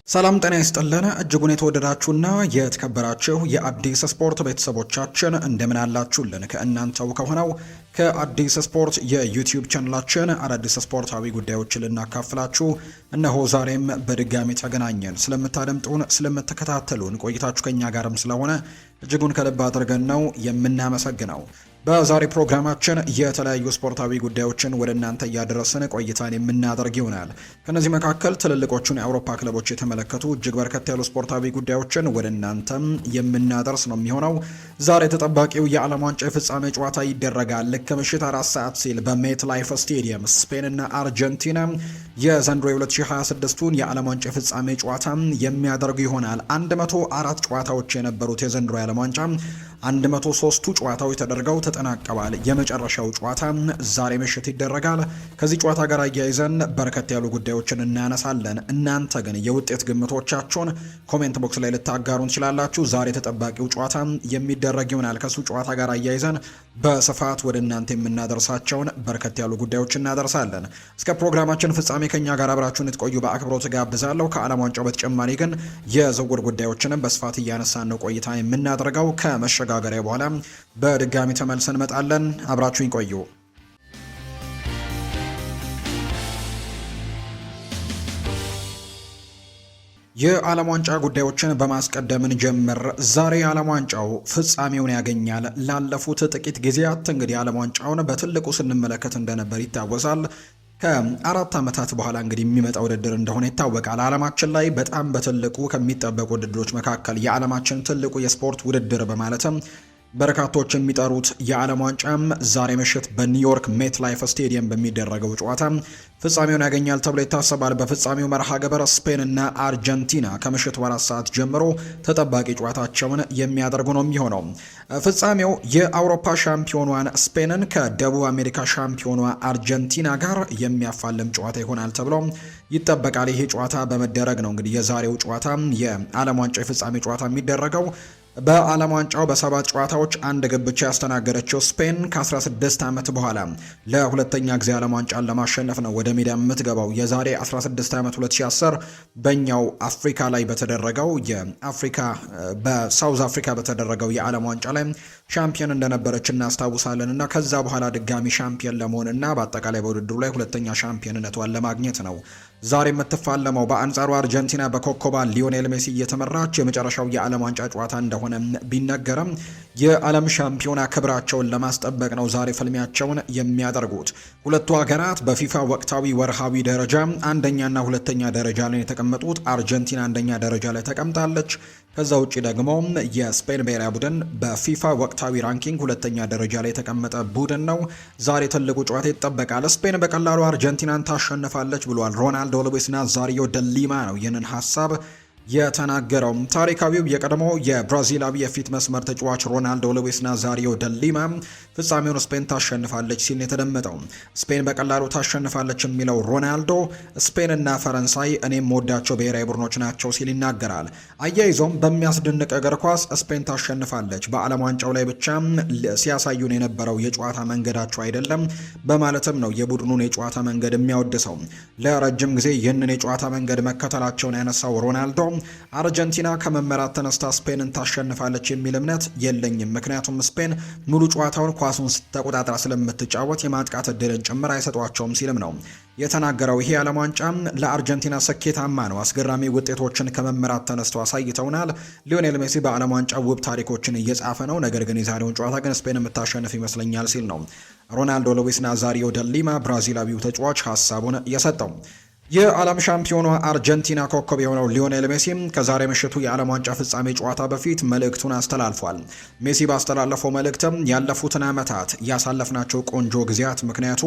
ሰላም ጤና ይስጥልን እጅጉን የተወደዳችሁና የተከበራችሁ የአዲስ ስፖርት ቤተሰቦቻችን እንደምን አላችሁልን? ከእናንተው ከሆነው ከአዲስ ስፖርት የዩቲዩብ ቻናላችን አዳዲስ ስፖርታዊ ጉዳዮችን ልናካፍላችሁ እነሆ ዛሬም በድጋሚ ተገናኘን። ስለምታደምጡን፣ ስለምትከታተሉን ቆይታችሁ ከኛ ጋርም ስለሆነ እጅጉን ከልብ አድርገን ነው የምናመሰግነው። በዛሬ ፕሮግራማችን የተለያዩ ስፖርታዊ ጉዳዮችን ወደ እናንተ እያደረስን ቆይታን የምናደርግ ይሆናል። ከነዚህ መካከል ትልልቆቹን የአውሮፓ ክለቦች የተመለከቱ እጅግ በርከት ያሉ ስፖርታዊ ጉዳዮችን ወደ እናንተም የምናደርስ ነው የሚሆነው። ዛሬ ተጠባቂው የዓለም ዋንጫ የፍጻሜ ጨዋታ ይደረጋል። ልክ ምሽት 4 ሰዓት ሲል በሜት ላይፍ ስቴዲየም ስፔንና አርጀንቲና የዘንድሮ የ2026ቱን የዓለም ዋንጫ የፍጻሜ ጨዋታ የሚያደርጉ ይሆናል። 104 ጨዋታዎች የነበሩት የዘንድሮ የዓለም ዋንጫ 103ቱ ጨዋታዎች ተደርገው ተጠናቀዋል። የመጨረሻው ጨዋታ ዛሬ ምሽት ይደረጋል። ከዚህ ጨዋታ ጋር አያይዘን በርከት ያሉ ጉዳዮችን እናነሳለን። እናንተ ግን የውጤት ግምቶቻችሁን ኮሜንት ቦክስ ላይ ልታጋሩን ትችላላችሁ። ዛሬ ተጠባቂው ጨዋታ የሚደረግ ይሆናል። ከሱ ጨዋታ ጋር አያይዘን በስፋት ወደ እናንተ የምናደርሳቸውን በርከት ያሉ ጉዳዮች እናደርሳለን። እስከ ፕሮግራማችን ፍጻሜ ከኛ ጋር አብራችሁን ልትቆዩ በአክብሮት ጋብዛለሁ። ከዓለም ዋንጫው በተጨማሪ ግን የዝውውር ጉዳዮችንም በስፋት እያነሳን ነው ቆይታ የምናደርገው። ከመሸጋገሪያ በኋላ በድጋሚ ተመልሰን እንመጣለን። አብራችሁኝ ቆዩ። የዓለም ዋንጫ ጉዳዮችን በማስቀደምን ጀምር። ዛሬ የዓለም ዋንጫው ፍጻሜውን ያገኛል። ላለፉት ጥቂት ጊዜያት እንግዲህ የዓለም ዋንጫውን በትልቁ ስንመለከት እንደነበር ይታወሳል። ከ4 ዓመታት በኋላ እንግዲህ የሚመጣ ውድድር እንደሆነ ይታወቃል። ዓለማችን ላይ በጣም በትልቁ ከሚጠበቁ ውድድሮች መካከል የዓለማችን ትልቁ የስፖርት ውድድር በማለትም በርካቶች የሚጠሩት የዓለም ዋንጫም ዛሬ ምሽት በኒውዮርክ ሜት ላይፍ ስቴዲየም በሚደረገው ጨዋታ ፍጻሜውን ያገኛል ተብሎ ይታሰባል። በፍጻሜው መርሃ ግብር ስፔን እና አርጀንቲና ከምሽቱ 4 ሰዓት ጀምሮ ተጠባቂ ጨዋታቸውን የሚያደርጉ ነው የሚሆነው። ፍጻሜው የአውሮፓ ሻምፒዮኗን ስፔንን ከደቡብ አሜሪካ ሻምፒዮኗ አርጀንቲና ጋር የሚያፋልም ጨዋታ ይሆናል ተብሎ ይጠበቃል። ይሄ ጨዋታ በመደረግ ነው እንግዲህ የዛሬው ጨዋታ የዓለም ዋንጫ የፍጻሜ ጨዋታ የሚደረገው። በዓለም ዋንጫው በ7 ጨዋታዎች አንድ ግብ ብቻ ያስተናገደችው ስፔን ከ16 ዓመት በኋላ ለሁለተኛ ጊዜ ዓለም ዋንጫን ለማሸነፍ ነው ወደ ሜዳ የምትገባው። የዛሬ 16 ዓመት 2010 በእኛው አፍሪካ ላይ በተደረገው በሳውዝ አፍሪካ በተደረገው የዓለም ዋንጫ ላይ ሻምፒዮን እንደነበረች እናስታውሳለን እና ከዛ በኋላ ድጋሚ ሻምፒዮን ለመሆንና በአጠቃላይ በውድድሩ ላይ ሁለተኛ ሻምፒዮንነቷን ለማግኘት ነው ዛሬ የምትፋለመው። በአንጻሩ አርጀንቲና በኮከቧ ሊዮኔል ሜሲ እየተመራች የመጨረሻው የዓለም ዋንጫ ጨዋታ እንደሆነ ቢነገርም የዓለም ሻምፒዮና ክብራቸውን ለማስጠበቅ ነው ዛሬ ፍልሚያቸውን የሚያደርጉት። ሁለቱ ሀገራት በፊፋ ወቅታዊ ወርሃዊ ደረጃ አንደኛና ሁለተኛ ደረጃ ላይ የተቀመጡት። አርጀንቲና አንደኛ ደረጃ ላይ ተቀምጣለች። ከዛ ውጪ ደግሞ የስፔን ብሔራዊ ቡድን በፊፋ ወቅታዊ ራንኪንግ ሁለተኛ ደረጃ ላይ የተቀመጠ ቡድን ነው። ዛሬ ትልቁ ጨዋታ ይጠበቃል። ስፔን በቀላሉ አርጀንቲናን ታሸንፋለች ብሏል ሮናልዶ ሉዊስ ናዛሪዮ ደ ሊማ ነው ይህንን ሀሳብ የተናገረው። ታሪካዊው የቀድሞ የብራዚላዊ የፊት መስመር ተጫዋች ሮናልዶ ሉዊስ ናዛሪዮ ደ ሊማ ፍጻሜውን ስፔን ታሸንፋለች ሲል የተደመጠው። ስፔን በቀላሉ ታሸንፋለች የሚለው ሮናልዶ ስፔን እና ፈረንሳይ እኔም ወዳቸው ብሔራዊ ቡድኖች ናቸው ሲል ይናገራል። አያይዞም በሚያስደንቅ እግር ኳስ ስፔን ታሸንፋለች፣ በዓለም ዋንጫው ላይ ብቻ ሲያሳዩን የነበረው የጨዋታ መንገዳቸው አይደለም በማለትም ነው የቡድኑን የጨዋታ መንገድ የሚያወድሰው። ለረጅም ጊዜ ይህንን የጨዋታ መንገድ መከተላቸውን ያነሳው ሮናልዶ አርጀንቲና ከመመራት ተነስታ ስፔንን ታሸንፋለች የሚል እምነት የለኝም፣ ምክንያቱም ስፔን ሙሉ ጨዋታውን ኳሱን ስተቆጣጥራ ስለምትጫወት የማጥቃት እድልን ጭምር አይሰጧቸውም ሲልም ነው የተናገረው። ይሄ የዓለም ዋንጫ ለአርጀንቲና ስኬታማ ነው። አስገራሚ ውጤቶችን ከመመራት ተነስተው አሳይተውናል። ሊዮኔል ሜሲ በዓለም ዋንጫ ውብ ታሪኮችን እየጻፈ ነው። ነገር ግን የዛሬውን ጨዋታ ግን ስፔን የምታሸንፍ ይመስለኛል ሲል ነው ሮናልዶ ሉዊስ ናዛሪዮ ደ ሊማ ብራዚላዊው ተጫዋች ሀሳቡን የሰጠው። የዓለም ሻምፒዮኗ አርጀንቲና ኮከብ የሆነው ሊዮኔል ሜሲ ከዛሬ ምሽቱ የዓለም ዋንጫ ፍጻሜ ጨዋታ በፊት መልእክቱን አስተላልፏል። ሜሲ ባስተላለፈው መልእክትም ያለፉትን ዓመታት ያሳለፍናቸው ቆንጆ ጊዜያት ምክንያቱ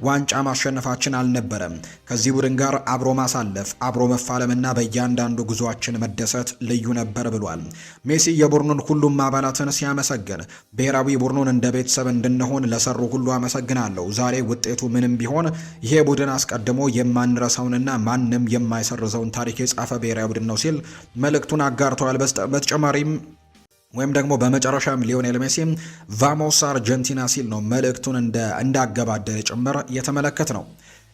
ዋንጫ ማሸነፋችን አልነበረም። ከዚህ ቡድን ጋር አብሮ ማሳለፍ፣ አብሮ መፋለምና በእያንዳንዱ ጉዟችን መደሰት ልዩ ነበር ብሏል። ሜሲ የቡድኑን ሁሉም አባላትን ሲያመሰግን ብሔራዊ ቡድኑን እንደ ቤተሰብ እንድንሆን ለሰሩ ሁሉ አመሰግናለሁ። ዛሬ ውጤቱ ምንም ቢሆን ይሄ ቡድን አስቀድሞ የማንረሳው እና ማንም የማይሰርዘውን ታሪክ የጻፈ ብሔራዊ ቡድን ነው ሲል መልእክቱን አጋርተዋል። በተጨማሪም ወይም ደግሞ በመጨረሻም ሊዮኔል ሜሲ ቫሞስ አርጀንቲና ሲል ነው መልእክቱን እንዳገባደደ ጭምር የተመለከት ነው።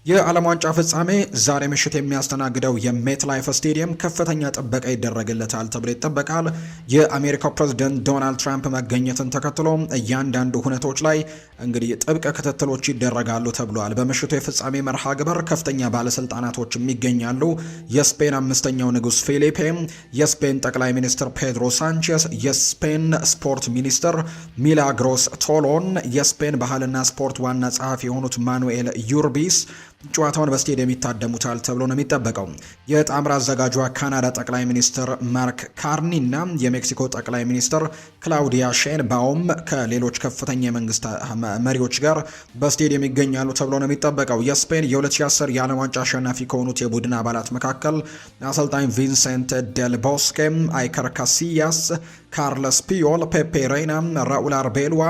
የዓለም ዋንጫ ፍጻሜ ዛሬ ምሽት የሚያስተናግደው የሜት ላይፍ ስቴዲየም ከፍተኛ ጥበቃ ይደረግለታል ተብሎ ይጠበቃል። የአሜሪካው ፕሬዝዳንት ዶናልድ ትራምፕ መገኘትን ተከትሎ እያንዳንዱ ሁነቶች ላይ እንግዲህ ጥብቅ ክትትሎች ይደረጋሉ ተብሏል። በምሽቱ የፍጻሜ መርሃ ግብር ከፍተኛ ባለስልጣናቶች ይገኛሉ። የስፔን አምስተኛው ንጉስ ፊሊፔ፣ የስፔን ጠቅላይ ሚኒስትር ፔድሮ ሳንቼስ፣ የስፔን ስፖርት ሚኒስትር ሚላግሮስ ቶሎን፣ የስፔን ባህልና ስፖርት ዋና ጸሐፊ የሆኑት ማኑኤል ዩርቢስ ጨዋታውን በስቴዲየም ይታደሙታል ተብሎ ነው የሚጠበቀው። የጣምራ አዘጋጇ ካናዳ ጠቅላይ ሚኒስትር ማርክ ካርኒ እና የሜክሲኮ ጠቅላይ ሚኒስትር ክላውዲያ ሼንባውም ከሌሎች ከፍተኛ የመንግስት መሪዎች ጋር በስቴዲየም ይገኛሉ ተብሎ ነው የሚጠበቀው። የስፔን የ2010 የዓለም ዋንጫ አሸናፊ ከሆኑት የቡድን አባላት መካከል አሰልጣኝ ቪንሴንት ዴል ቦስኬ፣ አይከር ካሲያስ፣ ካርለስ ፒዮል፣ ፔፔ ሬይና፣ ራኡል አርቤልዋ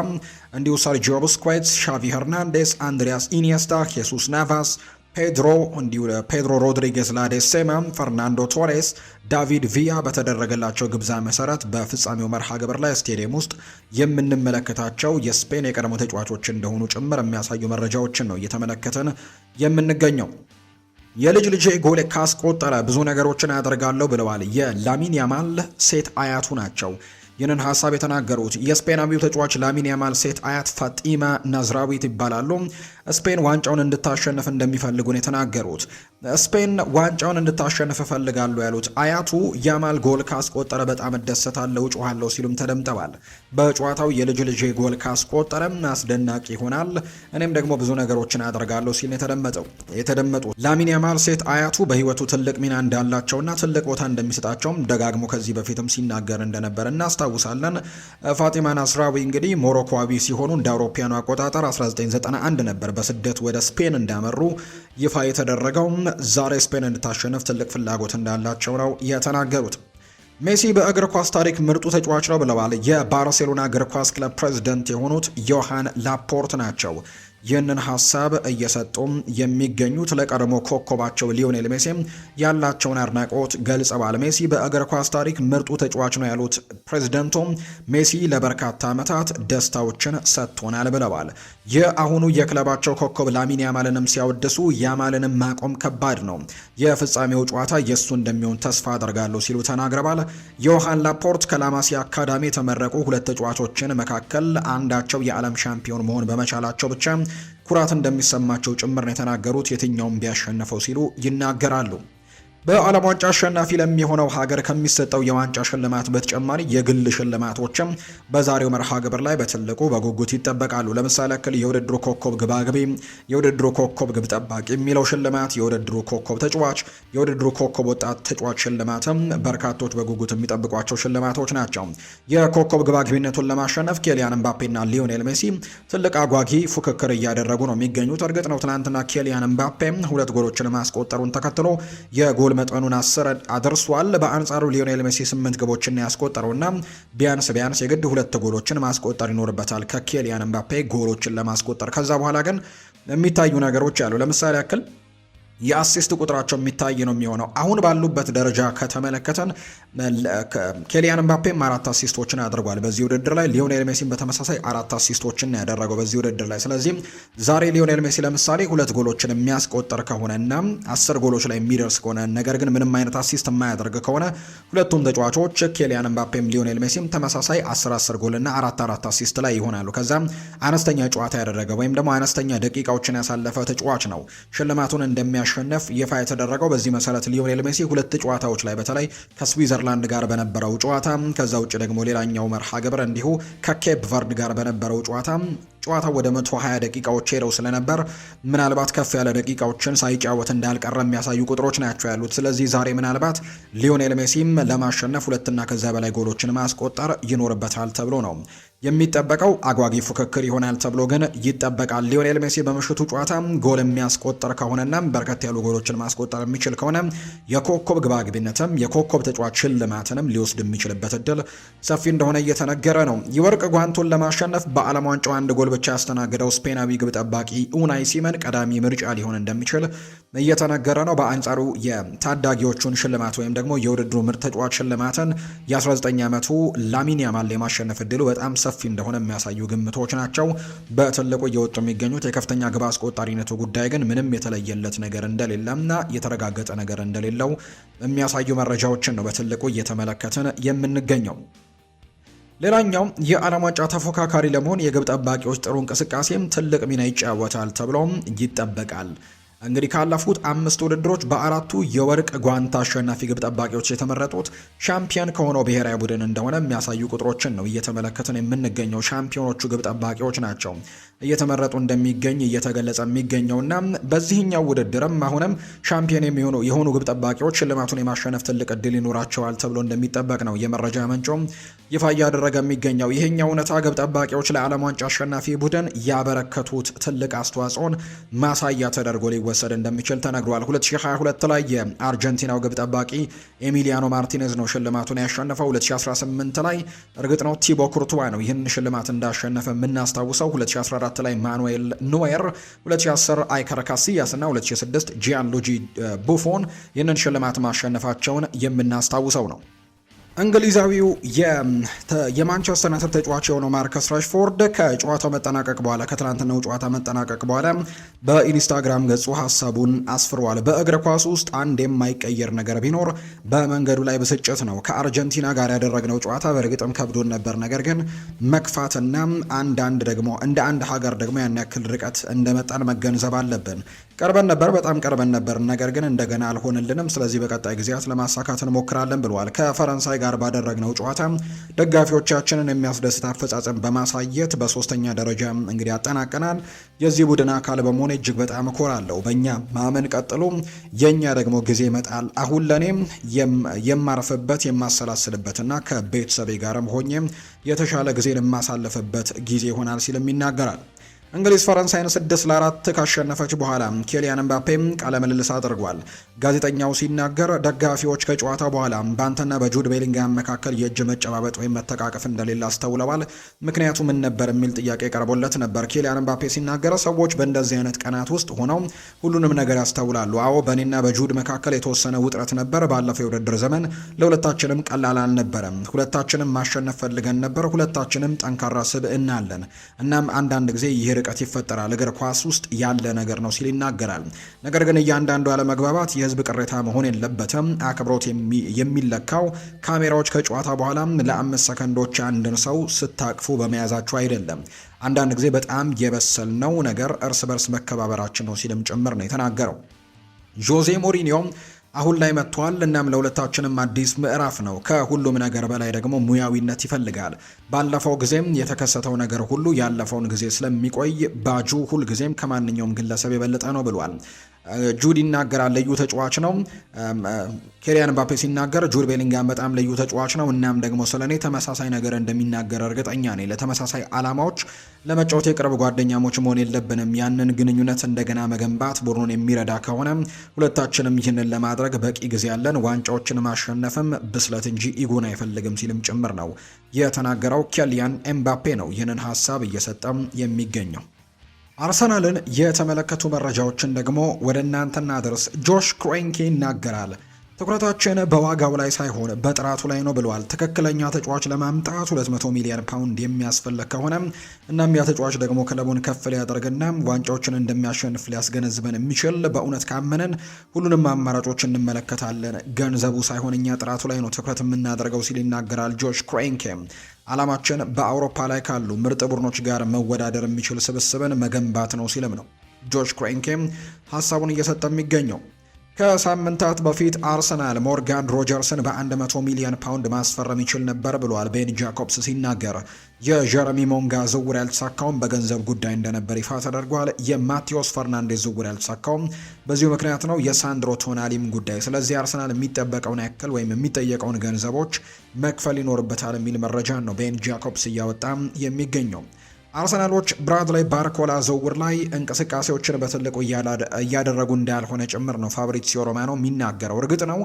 እንዲሁ ሰርጂዮ ቡስኳትስ፣ ሻቪ ሄርናንዴስ፣ አንድሪያስ ኢኒየስታ፣ ሄሱስ ናቫስ፣ ፔድሮ ሮድሪጌዝ ላዴሴማ፣ ፈርናንዶ ቶሬስ፣ ዳቪድ ቪያ በተደረገላቸው ግብዣ መሰረት በፍጻሜው መርሃ ግብር ላይ ስቴዲየም ውስጥ የምንመለከታቸው የስፔን የቀድሞ ተጫዋቾች እንደሆኑ ጭምር የሚያሳዩ መረጃዎችን ነው እየተመለከተን የምንገኘው። የልጅ ልጄ ጎል ካስቆጠረ ብዙ ነገሮችን ያደርጋለሁ ብለዋል የላሚን ያማል ሴት አያቱ ናቸው። ይህንን ሀሳብ የተናገሩት የስፔናዊው ተጫዋች ላሚን ያማል ሴት አያት ፋጢማ ናዝራዊት ይባላሉ። ስፔን ዋንጫውን እንድታሸንፍ እንደሚፈልጉ ነው የተናገሩት። ስፔን ዋንጫውን እንድታሸንፍ እፈልጋለሁ ያሉት አያቱ ያማል ጎል ካስቆጠረ በጣም እደሰታለሁ፣ እጮሃለሁ ሲሉም ተደምጠዋል። በጨዋታው የልጅ ልጄ ጎል ካስቆጠረ አስደናቂ ይሆናል፣ እኔም ደግሞ ብዙ ነገሮችን አደርጋለሁ ሲል የተደመጡት ላሚን ያማል ሴት አያቱ በህይወቱ ትልቅ ሚና እንዳላቸውና ትልቅ ቦታ እንደሚሰጣቸውም ደጋግሞ ከዚህ በፊትም ሲናገር እንደነበር እናስታውሳለን። ፋጢማ ናስራዊ እንግዲህ ሞሮኮዊ ሲሆኑ እንደ አውሮፓውያኑ አቆጣጠር 1991 ነበር በስደት ወደ ስፔን እንዳመሩ ይፋ የተደረገው። ዛሬ ስፔን እንድታሸንፍ ትልቅ ፍላጎት እንዳላቸው ነው የተናገሩት። ሜሲ በእግር ኳስ ታሪክ ምርጡ ተጫዋች ነው ብለዋል የባርሴሎና እግር ኳስ ክለብ ፕሬዝዳንት የሆኑት ዮሃን ላፖርት ናቸው። ይህንን ሀሳብ እየሰጡም የሚገኙት ለቀድሞ ኮከባቸው ሊዮኔል ሜሲ ያላቸውን አድናቆት ገልጸዋል። ሜሲ በእግር ኳስ ታሪክ ምርጡ ተጫዋች ነው ያሉት ፕሬዝዳንቱ ሜሲ ለበርካታ ዓመታት ደስታዎችን ሰጥቶናል ብለዋል። የአሁኑ የክለባቸው ኮከብ ላሚን ያማልንም ሲያወድሱ ያማልንም ማቆም ከባድ ነው፣ የፍጻሜው ጨዋታ የእሱ እንደሚሆን ተስፋ አደርጋለሁ ሲሉ ተናግረዋል። ዮሃን ላፖርት ከላማሲያ አካዳሚ የተመረቁ ሁለት ተጫዋቾችን መካከል አንዳቸው የዓለም ሻምፒዮን መሆን በመቻላቸው ብቻ ኩራት እንደሚሰማቸው ጭምር ነው የተናገሩት። የትኛውም ቢያሸንፈው ሲሉ ይናገራሉ። በዓለም ዋንጫ አሸናፊ ለሚሆነው ሀገር ከሚሰጠው የዋንጫ ሽልማት በተጨማሪ የግል ሽልማቶችም በዛሬው መርሃ ግብር ላይ በትልቁ በጉጉት ይጠበቃሉ። ለምሳሌ ያክል የውድድሩ ኮከብ ግባግቢ፣ የውድድሩ ኮከብ ግብ ጠባቂ የሚለው ሽልማት፣ የውድድሩ ኮከብ ተጫዋች፣ የውድድሩ ኮከብ ወጣት ተጫዋች ሽልማትም በርካቶች በጉጉት የሚጠብቋቸው ሽልማቶች ናቸው። የኮከብ ግባግቢነቱን ለማሸነፍ ኬሊያን ምባፔና ሊዮኔል ሜሲ ትልቅ አጓጊ ፉክክር እያደረጉ ነው የሚገኙት። እርግጥ ነው ትናንትና ኬሊያን ምባፔ 2 ጎሎችን ማስቆጠሩን ተከትሎ የጎል መጠኑን 10 አድርሷል። በአንጻሩ ሊዮኔል ሜሲ 8 ግቦችን ያስቆጠረውና ቢያንስ የግድ 2 ጎሎችን ማስቆጠር ይኖርበታል ከኬሊያን ምባፔ ጎሎችን ለማስቆጠር። ከዛ በኋላ ግን የሚታዩ ነገሮች አሉ። ለምሳሌ ያክል የአሲስት ቁጥራቸው የሚታይ ነው የሚሆነው። አሁን ባሉበት ደረጃ ከተመለከተን ኬሊያን ምባፔም 4 አሲስቶችን አድርጓል በዚህ ውድድር ላይ። ሊዮኔል ሜሲም በተመሳሳይ 4 አሲስቶችን ያደረገው በዚህ ውድድር ላይ። ስለዚህ ዛሬ ሊዮኔል ሜሲ ለምሳሌ 2 ጎሎችን የሚያስቆጠር ከሆነና 10 ጎሎች ላይ የሚደርስ ከሆነ ነገር ግን ምንም አይነት አሲስት የማያደርግ ከሆነ ሁለቱም ተጫዋቾች ኬሊያን ምባፔም ሊዮኔል ሜሲም ተመሳሳይ 10 ጎልና 4 አሲስት ላይ ይሆናሉ። ከዛም አነስተኛ ጨዋታ ያደረገ ወይም ደግሞ አነስተኛ ደቂቃዎችን ያሳለፈ ተጫዋች ነው ሽልማቱን እንደሚያሸንፍ ይፋ የተደረገው። በዚህ መሰረት ሊዮኔል ሜሲ 2 ጨዋታዎች ላይ በተለይ ከስዊዘርላንድ ጋር በነበረው ጨዋታ፣ ከዛ ውጭ ደግሞ ሌላኛው መርሃ ግብር እንዲሁ ከኬፕ ቨርድ ጋር በነበረው ጨዋታው ወደ 120 ደቂቃዎች ሄደው ስለነበር ምናልባት ከፍ ያለ ደቂቃዎችን ሳይጫወት እንዳልቀረ የሚያሳዩ ቁጥሮች ናቸው ያሉት። ስለዚህ ዛሬ ምናልባት ሊዮኔል ሜሲም ለማሸነፍ 2 ከዛ በላይ ጎሎችን ማስቆጠር ይኖርበታል ተብሎ ነው የሚጠበቀው። አጓጊ ፉክክር ይሆናል ተብሎ ግን ይጠበቃል። ሊዮኔል ሜሲ በምሽቱ ጨዋታ ጎል የሚያስቆጠር ከሆነና በርከት ያሉ ጎሎችን ማስቆጠር የሚችል ከሆነ የኮከብ ግባግቢነትም የኮከብ ተጫዋች ሽልማትንም ሊወስድ የሚችልበት እድል ሰፊ እንደሆነ እየተነገረ ነው። የወርቅ ጓንቱን ለማሸነፍ በዓለም ዋንጫው 1 ጎል ብቻ ያስተናገደው ስፔናዊ ግብ ጠባቂ ኡናይ ሲመን ቀዳሚ ምርጫ ሊሆን እንደሚችል እየተነገረ ነው። በአንጻሩ የታዳጊዎቹን ሽልማት ወይም ደግሞ የውድድሩ ምርጥ ተጫዋች ሽልማትን የ19 ዓመቱ ላሚን ያማል የማሸነፍ እድሉ በጣም ሰፊ እንደሆነ የሚያሳዩ ግምቶች ናቸው በትልቁ እየወጡ የሚገኙት። የከፍተኛ ግብ አስቆጣሪነቱ ጉዳይ ግን ምንም የተለየለት ነገር እንደሌለና የተረጋገጠ ነገር እንደሌለው የሚያሳዩ መረጃዎችን ነው በትልቁ እየተመለከትን የምንገኘው። ሌላኛው የዓለም ዋንጫ ተፎካካሪ ለመሆን የግብ ጠባቂዎች ጥሩ እንቅስቃሴም ትልቅ ሚና ይጫወታል ተብሎም ይጠበቃል። እንግዲህ ካለፉት 5 ውድድሮች በ4ቱ የወርቅ ጓንት አሸናፊ ግብ ጠባቂዎች የተመረጡት ሻምፒዮን ከሆነው ብሔራዊ ቡድን እንደሆነ የሚያሳዩ ቁጥሮችን ነው እየተመለከትን የምንገኘው። ሻምፒዮኖቹ ግብ ጠባቂዎች ናቸው እየተመረጡ እንደሚገኝ እየተገለጸ የሚገኘውና በዚህኛው ውድድርም አሁንም ሻምፒዮን የሆኑ ግብ ጠባቂዎች ሽልማቱን የማሸነፍ ትልቅ እድል ይኖራቸዋል ተብሎ እንደሚጠበቅ ነው የመረጃ ምንጮም ይፋ እያደረገ የሚገኘው። ይሄኛው እውነታ ግብ ጠባቂዎች ለዓለም ዋንጫ አሸናፊ ቡድን ያበረከቱት ትልቅ አስተዋጽኦን ማሳያ ተደርጎ ሊወሰድ እንደሚችል ተነግሯል። 2022 ላይ የአርጀንቲናው ግብ ጠባቂ ኤሚሊያኖ ማርቲኔዝ ነው ሽልማቱን ያሸነፈው። 2018 ላይ እርግጥ ነው ቲቦ ኩርቱዋ ነው ይህን ሽልማት እንዳሸነፈ የምናስታውሰው። 2014 ላይ ማኑኤል ኖየር፣ 2010 አይከር ካሲያስ እና 2006 ጂያንሉጂ ቡፎን ይህንን ሽልማት ማሸነፋቸውን የምናስታውሰው ነው። እንግሊዛዊው የማንቸስተር ዩናይትድ ተጫዋች የሆነው ማርከስ ራሽፎርድ ከጨዋታው መጠናቀቅ በኋላ ከትላንትናው ጨዋታ መጠናቀቅ በኋላ በኢንስታግራም ገጹ ሀሳቡን አስፍሯል። በእግር ኳስ ውስጥ አንድ የማይቀየር ነገር ቢኖር በመንገዱ ላይ ብስጭት ነው። ከአርጀንቲና ጋር ያደረግነው ጨዋታ በእርግጥም ከብዶን ነበር፣ ነገር ግን መክፋትና አንዳንድ ደግሞ እንደ አንድ ሀገር ደግሞ ያን ያክል ርቀት እንደመጣን መገንዘብ አለብን። ቀርበን ነበር፣ በጣም ቀርበን ነበር፣ ነገር ግን እንደገና አልሆንልንም። ስለዚህ በቀጣይ ጊዜያት ለማሳካት እንሞክራለን ብለዋል። ከፈረንሳይ ጋር ባደረግነው ጨዋታ ደጋፊዎቻችንን የሚያስደስት አፈጻጸም በማሳየት በሶስተኛ ደረጃ እንግዲህ አጠናቀናል። የዚህ ቡድን አካል በመሆን እጅግ በጣም እኮራለሁ። በእኛ ማመን ቀጥሉ፣ የኛ ደግሞ ጊዜ ይመጣል። አሁን ለኔም የማርፍበት የማሰላስልበትና ከቤተሰቤ ጋርም ሆኜ የተሻለ ጊዜን የማሳልፍበት ጊዜ ይሆናል ሲልም ይናገራል። እንግሊዝ ፈረንሳይን 6-4 ካሸነፈች በኋላ ኬሊያን ኤምባፔም ቃለ ምልልስ አድርጓል። ጋዜጠኛው ሲናገር ደጋፊዎች ከጨዋታው በኋላ በአንተና በጁድ ቤሊንጋም መካከል የእጅ መጨባበጥ ወይም መተቃቀፍ እንደሌለ አስተውለዋል። ምክንያቱ ምን ነበር የሚል ጥያቄ ቀርቦለት ነበር። ኬሊያን ኤምባፔ ሲናገር ሰዎች በእንደዚህ አይነት ቀናት ውስጥ ሆነው ሁሉንም ነገር ያስተውላሉ። አዎ በእኔና በጁድ መካከል የተወሰነ ውጥረት ነበር። ባለፈው የውድድር ዘመን ለሁለታችንም ቀላል አልነበረም። ሁለታችንም ማሸነፍ ፈልገን ነበር። ሁለታችንም ጠንካራ ስብዕና አለን። እናም አንዳንድ ጊዜ ይህ ርቀት ይፈጠራል። እግር ኳስ ውስጥ ያለ ነገር ነው ሲል ይናገራል። ነገር ግን እያንዳንዱ አለመግባባት የህዝብ ቅሬታ መሆን የለበትም። አክብሮት የሚለካው ካሜራዎች ከጨዋታ በኋላ ለ5 ሰከንዶች አንድን ሰው ስታቅፉ በመያዛቸው አይደለም። አንዳንድ ጊዜ በጣም የበሰልነው ነገር እርስ በርስ መከባበራችን ነው ሲልም ጭምር ነው የተናገረው። ጆዜ ሞሪኒዮ አሁን ላይ መጥቷል። እናም ለሁለታችንም አዲስ ምዕራፍ ነው። ከሁሉም ነገር በላይ ደግሞ ሙያዊነት ይፈልጋል። ባለፈው ጊዜም የተከሰተው ነገር ሁሉ ያለፈውን ጊዜ ስለሚቆይ ባጁ ሁልጊዜም ከማንኛውም ግለሰብ የበለጠ ነው ብሏል። ጁድ ይናገራል። ልዩ ተጫዋች ነው። ኬሊያን ኤምባፔ ሲናገር ጁድ ቤሊንጋም በጣም ልዩ ተጫዋች ነው። እናም ደግሞ ስለኔ ተመሳሳይ ነገር እንደሚናገር እርግጠኛ ነኝ። ለተመሳሳይ ዓላማዎች ለመጫወት የቅርብ ጓደኛሞች መሆን የለብንም። ያንን ግንኙነት እንደገና መገንባት ቡድኑን የሚረዳ ከሆነ ሁለታችንም ይህንን ለማድረግ በቂ ጊዜ ያለን፣ ዋንጫዎችን ማሸነፍም ብስለት እንጂ ኢጎን አይፈልግም ሲልም ጭምር ነው የተናገረው። ኬሊያን ኤምባፔ ነው ይህንን ሀሳብ እየሰጠም የሚገኘው። አርሰናልን የተመለከቱ መረጃዎችን ደግሞ ወደ እናንተ እናድርስ። ጆሽ ክሮንኬ ይናገራል። ትኩረታችን በዋጋው ላይ ሳይሆን በጥራቱ ላይ ነው ብለዋል። ትክክለኛ ተጫዋች ለማምጣት 200 ሚሊዮን ፓውንድ የሚያስፈልግ ከሆነ እናም ያ ተጫዋች ደግሞ ክለቡን ከፍ ሊያደርግና ዋንጫዎችን እንደሚያሸንፍ ሊያስገነዝበን የሚችል በእውነት ካመንን ሁሉንም አማራጮች እንመለከታለን። ገንዘቡ ሳይሆን እኛ ጥራቱ ላይ ነው ትኩረት የምናደርገው ሲል ይናገራል ጆሽ ክሮንኬ። ዓላማችን በአውሮፓ ላይ ካሉ ምርጥ ቡድኖች ጋር መወዳደር የሚችል ስብስብን መገንባት ነው ሲልም ነው ጆሽ ክሮንኬ ሀሳቡን እየሰጠ የሚገኘው። ከሳምንታት በፊት አርሰናል ሞርጋን ሮጀርስን በ100 ሚሊዮን ፓውንድ ማስፈረም ይችል ነበር ብሏል ቤን ጃኮብስ ሲናገር። የጀረሚ ሞንጋ ዝውውር ያልተሳካውም በገንዘብ ጉዳይ እንደነበር ይፋ ተደርጓል። የማቴዎስ ፈርናንዴዝ ዝውውር ያልተሳካውም በዚሁ ምክንያት ነው፣ የሳንድሮ ቶናሊም ጉዳይ። ስለዚህ አርሰናል የሚጠበቀውን ያክል ወይም የሚጠየቀውን ገንዘቦች መክፈል ይኖርበታል የሚል መረጃ ነው ቤን ጃኮብስ እያወጣ የሚገኘው። አርሰናሎች ብራድሊ ባርኮላ ዝውውር ላይ እንቅስቃሴዎችን በትልቁ እያደረጉ እንዳልሆነ ጭምር ነው ፋብሪዚዮ ሮማኖ የሚናገረው። እርግጥ ነው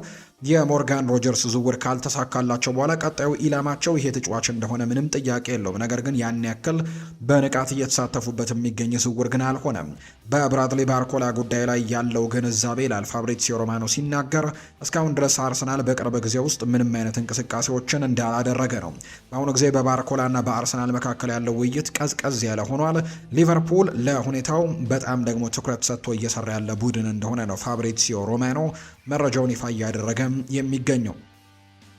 የሞርጋን ሮጀርስ ዝውውር ካልተሳካላቸው በኋላ ቀጣዩ ኢላማቸው ይሄ ተጫዋች እንደሆነ ምንም ጥያቄ የለውም። ነገር ግን ያን ያክል በንቃት እየተሳተፉበት የሚገኝ ዝውውር ግን አልሆነም። በብራድሊ ባርኮላ ጉዳይ ላይ ያለው ግንዛቤ ይላል ፋብሪዚዮ ሮማኖ ሲናገር፣ እስካሁን ድረስ አርሰናል በቅርብ ጊዜ ውስጥ ምንም አይነት እንቅስቃሴዎችን እንዳላደረገ ነው። በአሁኑ ጊዜ በባርኮላና በአርሰናል መካከል ያለው ውይይት ቀዝ ያለ ሆኗል። ሊቨርፑል ለሁኔታው በጣም ደግሞ ትኩረት ሰጥቶ እየሰራ ያለ ቡድን እንደሆነ ነው ፋብሪዚዮ ሮማኖ መረጃውን ይፋ እያደረገ የሚገኘው።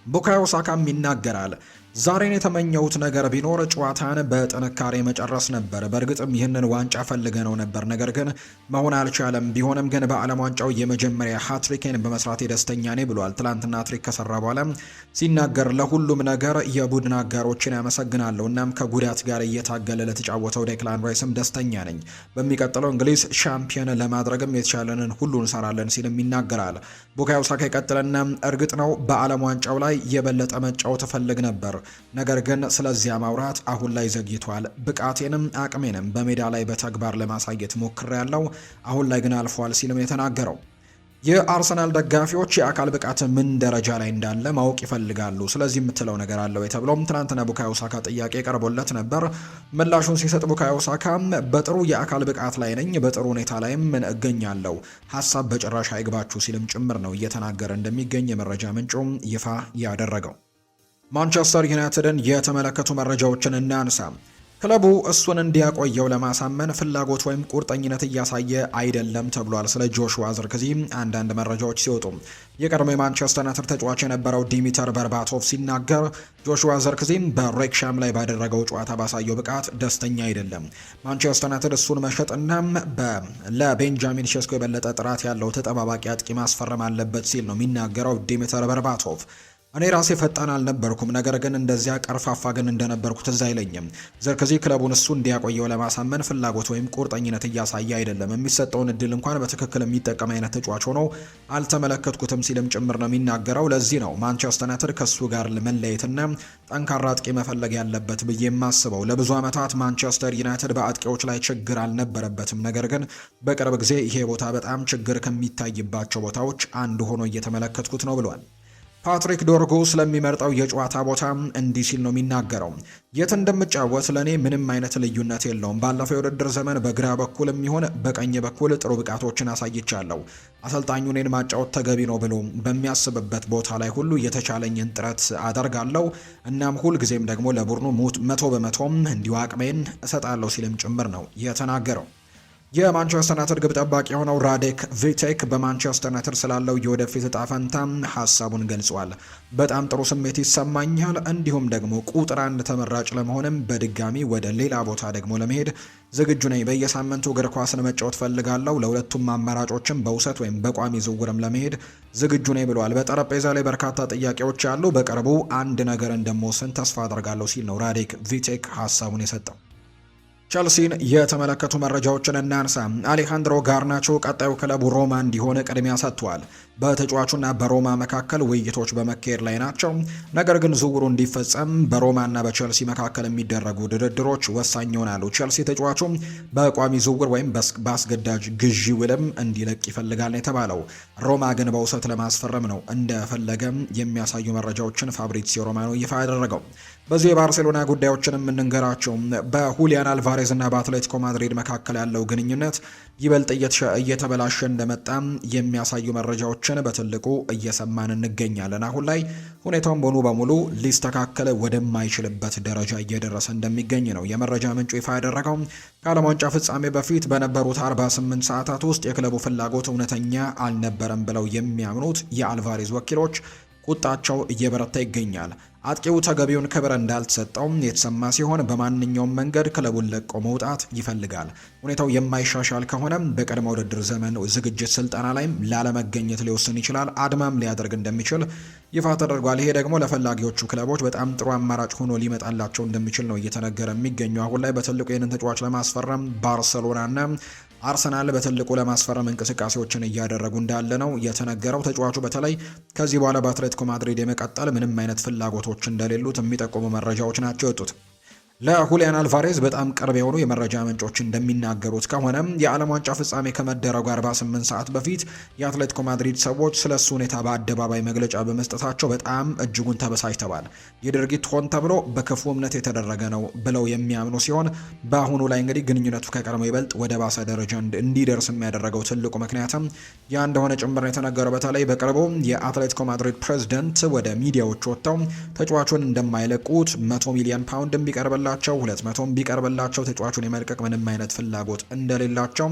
ቡካዮ ሳካም ይናገራል። ዛሬን የተመኘሁት ነገር ቢኖር ጨዋታን በጥንካሬ መጨረስ ነበር። በእርግጥም ይህንን ዋንጫ ፈልገነው ነበር፣ ነገር ግን መሆን አልቻለም። ቢሆንም ግን በዓለም ዋንጫው የመጀመሪያ ሃትሪኬን በመስራቴ ደስተኛ ነኝ ብሏል። ትላንትና ሃትሪክ ከሰራ በኋላ ሲናገር ለሁሉም ነገር የቡድን አጋሮችን ያመሰግናለሁ። እናም ከጉዳት ጋር እየታገለ ለተጫወተው ዴክላን ራይስም ደስተኛ ነኝ። በሚቀጥለው እንግሊዝ ሻምፒዮን ለማድረግም የተቻለንን ሁሉ እንሰራለን ሲልም ይናገራል። ቡካዮ ሳካ ይቀጥልና እርግጥ ነው በዓለም ዋንጫው ላይ የበለጠ መጫወት እፈልግ ነበር፣ ነገር ግን ስለዚያ ማውራት አሁን ላይ ዘግይቷል። ብቃቴንም አቅሜንም በሜዳ ላይ በተግባር ለማሳየት ሞክሬያለሁ። አሁን ላይ ግን አልፏል ሲልም የተናገረው። የአርሰናል ደጋፊዎች የአካል ብቃት ምን ደረጃ ላይ እንዳለ ማወቅ ይፈልጋሉ። ስለዚህ የምትለው ነገር አለው የተብሎም ትናንትና ቡካዮ ሳካ ጥያቄ ቀርቦለት ነበር። ምላሹን ሲሰጥ ቡካዮ ሳካ በጥሩ የአካል ብቃት ላይ ነኝ፣ በጥሩ ሁኔታ ላይም እገኛለሁ፣ ሀሳብ በጭራሽ አይግባችሁ ሲልም ጭምር ነው እየተናገረ እንደሚገኝ የመረጃ ምንጩም ይፋ ያደረገው። ማንቸስተር ዩናይትድን የተመለከቱ መረጃዎችን እናንሳ። ክለቡ እሱን እንዲያቆየው ለማሳመን ፍላጎት ወይም ቁርጠኝነት እያሳየ አይደለም ተብሏል። ስለ ጆሹዋ ዝርክዚ አንዳንድ መረጃዎች ሲወጡ የቀድሞ የማንቸስተር ዩናይትድ ተጫዋች የነበረው ዲሚተር በርባቶቭ ሲናገር ጆሹዋ ዝርክዚም በሬክሻም ላይ ባደረገው ጨዋታ ባሳየው ብቃት ደስተኛ አይደለም። ማንቸስተር ዩናይትድ እሱን መሸጥና ለቤንጃሚን ሼስኮ የበለጠ ጥራት ያለው ተጠባባቂ አጥቂ ማስፈረም አለበት ሲል ነው የሚናገረው ዲሚተር በርባቶቭ። እኔ ራሴ ፈጣን አልነበርኩም፣ ነገር ግን እንደዚያ ቀርፋፋ ግን እንደነበርኩ ትዝ አይለኝም። ዝርክዚ ክለቡን እሱ እንዲያቆየው ለማሳመን ፍላጎት ወይም ቁርጠኝነት እያሳየ አይደለም። የሚሰጠውን እድል እንኳን በትክክል የሚጠቀም አይነት ተጫዋች ሆኖ አልተመለከትኩትም ሲልም ጭምር ነው የሚናገረው። ለዚህ ነው ማንቸስተር ዩናይትድ ከሱ ጋር መለየትና ጠንካራ አጥቂ መፈለግ ያለበት ብዬ የማስበው። ለብዙ ዓመታት ማንቸስተር ዩናይትድ በአጥቂዎች ላይ ችግር አልነበረበትም፣ ነገር ግን በቅርብ ጊዜ ይሄ ቦታ በጣም ችግር ከሚታይባቸው ቦታዎች አንዱ ሆኖ እየተመለከትኩት ነው ብሏል። ፓትሪክ ዶርጉ ስለሚመርጠው የጨዋታ ቦታ እንዲህ ሲል ነው የሚናገረው። የት እንደምጫወት ለእኔ ምንም አይነት ልዩነት የለውም። ባለፈው የውድድር ዘመን በግራ በኩል የሚሆን በቀኝ በኩል ጥሩ ብቃቶችን አሳይቻለሁ። አሰልጣኙ እኔን ማጫወት ተገቢ ነው ብሎ በሚያስብበት ቦታ ላይ ሁሉ የተቻለኝን ጥረት አደርጋለሁ። እናም ሁልጊዜም ደግሞ ለቡድኑ 100% እንዲሁ አቅሜን እሰጣለሁ ሲልም ጭምር ነው የተናገረው። የማንቸስተር ዩናይትድ ግብ ጠባቂ የሆነው ራዴክ ቪቴክ በማንቸስተር ዩናይትድ ስላለው የወደፊት እጣ ፈንታ ሀሳቡን ገልጿል። በጣም ጥሩ ስሜት ይሰማኛል፣ እንዲሁም ደግሞ ቁጥር አንድ ተመራጭ ለመሆንም በድጋሚ ወደ ሌላ ቦታ ደግሞ ለመሄድ ዝግጁ ነኝ። በየሳምንቱ እግር ኳስን መጫወት ፈልጋለሁ። ለሁለቱም አማራጮችም በውሰት ወይም በቋሚ ዝውውርም ለመሄድ ዝግጁ ነኝ ብለዋል። በጠረጴዛ ላይ በርካታ ጥያቄዎች አሉ። በቅርቡ አንድ ነገር እንደምወስን ተስፋ አደርጋለሁ ሲል ነው ራዴክ ቪቴክ ሀሳቡን የሰጠው። ቸልሲን የተመለከቱ መረጃዎችን እናንሳ። አሌሃንድሮ ጋርናቾ ቀጣዩ ክለቡ ሮማ እንዲሆን ቅድሚያ ሰጥቷል። በተጫዋቹና በሮማ መካከል ውይይቶች በመካሄድ ላይ ናቸው። ነገር ግን ዝውውሩ እንዲፈጸም በሮማና በቸልሲ መካከል የሚደረጉ ድርድሮች ወሳኝ ይሆናሉ። ቸልሲ ተጫዋቹ በቋሚ ዝውውር ወይም በአስገዳጅ ግዢ ውልም እንዲለቅ ይፈልጋል ነው የተባለው። ሮማ ግን በውሰት ለማስፈረም ነው እንደፈለገም የሚያሳዩ መረጃዎችን ፋብሪዚዮ ሮማኖ ይፋ ያደረገው። በዚህ የባርሴሎና ጉዳዮችን የምንንገራቸው በሁሊያን አልቫሬዝ እና በአትሌቲኮ ማድሪድ መካከል ያለው ግንኙነት ይበልጥ እየተበላሸ እንደመጣ የሚያሳዩ መረጃዎችን በትልቁ እየሰማን እንገኛለን። አሁን ላይ ሁኔታውን በሙሉ ሊስተካከል ወደማይችልበት ደረጃ እየደረሰ እንደሚገኝ ነው የመረጃ ምንጩ ይፋ ያደረገው። ከዓለም ዋንጫ ፍጻሜ በፊት በነበሩት 48 ሰዓታት ውስጥ የክለቡ ፍላጎት እውነተኛ አልነበረም ብለው የሚያምኑት የአልቫሬዝ ወኪሎች ቁጣቸው እየበረታ ይገኛል። አጥቂው ተገቢውን ክብር እንዳልተሰጠው የተሰማ ሲሆን በማንኛውም መንገድ ክለቡን ለቆ መውጣት ይፈልጋል። ሁኔታው የማይሻሻል ከሆነ በቀድሞ ውድድር ዘመን ዝግጅት ስልጠና ላይም ላለመገኘት ሊወስን ይችላል። አድማም ሊያደርግ እንደሚችል ይፋ ተደርጓል። ይሄ ደግሞ ለፈላጊዎቹ ክለቦች በጣም ጥሩ አማራጭ ሆኖ ሊመጣላቸው እንደሚችል ነው እየተነገረ የሚገኘው። አሁን ላይ በትልቁ ይህንን ተጫዋች ለማስፈረም ባርሰሎናና አርሰናል በትልቁ ለማስፈረም እንቅስቃሴዎችን እያደረጉ እንዳለ ነው የተነገረው። ተጫዋቹ በተለይ ከዚህ በኋላ በአትሌቲኮ ማድሪድ የመቀጠል ምንም አይነት ፍላጎቶች እንደሌሉት የሚጠቁሙ መረጃዎች ናቸው የወጡት። ለሁሊያን አልቫሬዝ በጣም ቅርብ የሆኑ የመረጃ ምንጮች እንደሚናገሩት ከሆነ የዓለም ዋንጫ ፍጻሜ ከመደረጉ 48 ሰዓት በፊት የአትሌቲኮ ማድሪድ ሰዎች ስለ እሱ ሁኔታ በአደባባይ መግለጫ በመስጠታቸው በጣም እጅጉን ተበሳጭተዋል። ይህ ድርጊት ሆን ተብሎ በክፉ እምነት የተደረገ ነው ብለው የሚያምኑ ሲሆን በአሁኑ ላይ እንግዲህ ግንኙነቱ ከቀድሞ ይበልጥ ወደ ባሰ ደረጃ እንዲደርስ የሚያደረገው ትልቁ ምክንያትም ያ እንደሆነ ጭምር የተነገረው። በተለይ በቅርቡ የአትሌቲኮ ማድሪድ ፕሬዚደንት ወደ ሚዲያዎች ወጥተው ተጫዋቹን እንደማይለቁት 100 ሚሊዮን ፓውንድ ቢቀርብላቸው 200 ቢቀርብላቸው ተጫዋቹን የመልቀቅ ምንም አይነት ፍላጎት እንደሌላቸው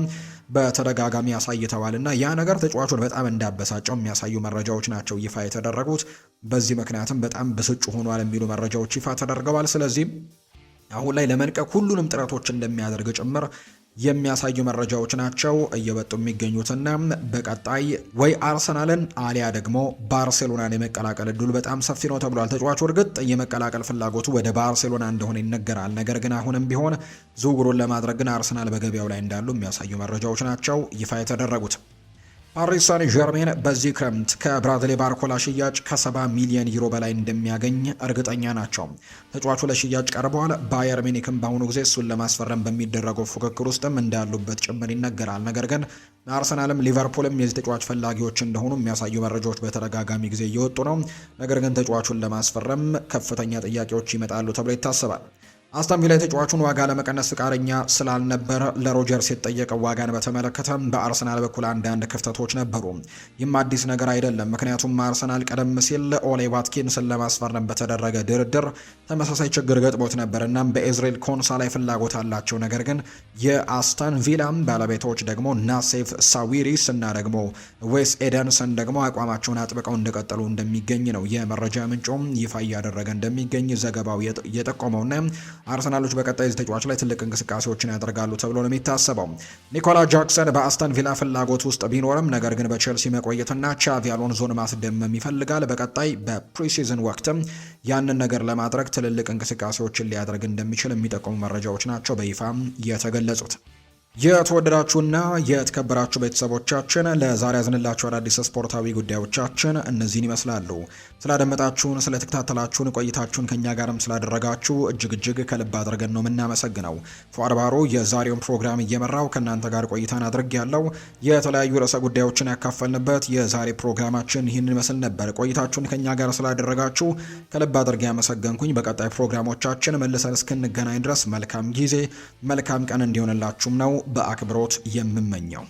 በተደጋጋሚ አሳይተዋልና ያ ነገር ተጫዋቹን በጣም እንዳበሳጨው የሚያሳዩ መረጃዎች ናቸው ይፋ የተደረጉት። በዚህ ምክንያትም በጣም ብስጩ ሆኗል የሚሉ መረጃዎች ይፋ ተደርገዋል። ስለዚህ አሁን ላይ ለመልቀቅ ሁሉንም ጥረቶች እንደሚያደርግ ጭምር የሚያሳዩ መረጃዎች ናቸው እየወጡ የሚገኙትና በቀጣይ ወይ አርሰናልን አሊያ ደግሞ ባርሴሎናን የመቀላቀል እድሉ በጣም ሰፊ ነው ተብሏል። ተጫዋቹ እርግጥ የመቀላቀል ፍላጎቱ ወደ ባርሴሎና እንደሆነ ይነገራል። ነገር ግን አሁንም ቢሆን ዝውውሩን ለማድረግ ግን አርሰናል በገበያው ላይ እንዳሉ የሚያሳዩ መረጃዎች ናቸው ይፋ የተደረጉት። ፓሪስ ሳን ዠርሜን በዚህ ክረምት ከብራድሌ ባርኮላ ሽያጭ ከ70 ሚሊዮን ዩሮ በላይ እንደሚያገኝ እርግጠኛ ናቸው። ተጫዋቹ ለሽያጭ ቀርበዋል። ባየር ሚኒክም በአሁኑ ጊዜ እሱን ለማስፈረም በሚደረገው ፉክክር ውስጥም እንዳሉበት ጭምር ይነገራል። ነገር ግን አርሰናልም ሊቨርፑልም የዚህ ተጫዋች ፈላጊዎች እንደሆኑ የሚያሳዩ መረጃዎች በተደጋጋሚ ጊዜ እየወጡ ነው። ነገር ግን ተጫዋቹን ለማስፈረም ከፍተኛ ጥያቄዎች ይመጣሉ ተብሎ ይታሰባል። አስቶን ቪላ ተጫዋቹን ዋጋ ለመቀነስ ፍቃደኛ ስላልነበረ ለሮጀርስ የተጠየቀው ዋጋን በተመለከተ በአርሰናል በኩል አንዳንድ ክፍተቶች ነበሩ። ይህም አዲስ ነገር አይደለም፣ ምክንያቱም አርሰናል ቀደም ሲል ኦሌ ዋትኪንስን ለማስፈረም በተደረገ ድርድር ተመሳሳይ ችግር ገጥሞት ነበር። እናም በኤዝሬል ኮንሳ ላይ ፍላጎት አላቸው። ነገር ግን የአስቶን ቪላ ባለቤቶች ደግሞ ናሴፍ ሳዊሪስ እና ደግሞ ዌስ ኤደንሰን ደግሞ አቋማቸውን አጥብቀው እንደቀጠሉ እንደሚገኝ ነው የመረጃ ምንጮም ይፋ እያደረገ እንደሚገኝ ዘገባው የጠቆመውና አርሰናሎች በቀጣይ ተጫዋች ላይ ትልቅ እንቅስቃሴዎችን ያደርጋሉ ተብሎ ነው የሚታሰበው። ኒኮላ ጃክሰን በአስተን ቪላ ፍላጎት ውስጥ ቢኖርም ነገር ግን በቼልሲ መቆየትና ቻቪ አሎንዞን ማስደመም ይፈልጋል። በቀጣይ በፕሪሲዝን ወቅትም ያንን ነገር ለማድረግ ትልልቅ እንቅስቃሴዎችን ሊያደርግ እንደሚችል የሚጠቁሙ መረጃዎች ናቸው በይፋ የተገለጹት። የተወደዳችሁና የተከበራችሁ ቤተሰቦቻችን ለዛሬ ያዝንላችሁ አዳዲስ ስፖርታዊ ጉዳዮቻችን እነዚህን ይመስላሉ። ስላደመጣችሁን፣ ስለተከታተላችሁን፣ ቆይታችሁን ከኛ ጋርም ስላደረጋችሁ እጅግ ከልብ አድርገን ነው የምናመሰግነው። ፉአድ ባሮ የዛሬውን ፕሮግራም እየመራው ከእናንተ ጋር ቆይታን አድርጌያለሁ። የተለያዩ ርዕሰ ጉዳዮችን ያካፈልንበት የዛሬ ፕሮግራማችን ይህንን ይመስል ነበር። ቆይታችሁን ከኛ ጋር ስላደረጋችሁ ከልብ አድርጌ ያመሰገንኩኝ። በቀጣይ ፕሮግራሞቻችን መልሰን እስክንገናኝ ድረስ መልካም ጊዜ፣ መልካም ቀን እንዲሆንላችሁም ነው በአክብሮት የምመኘው።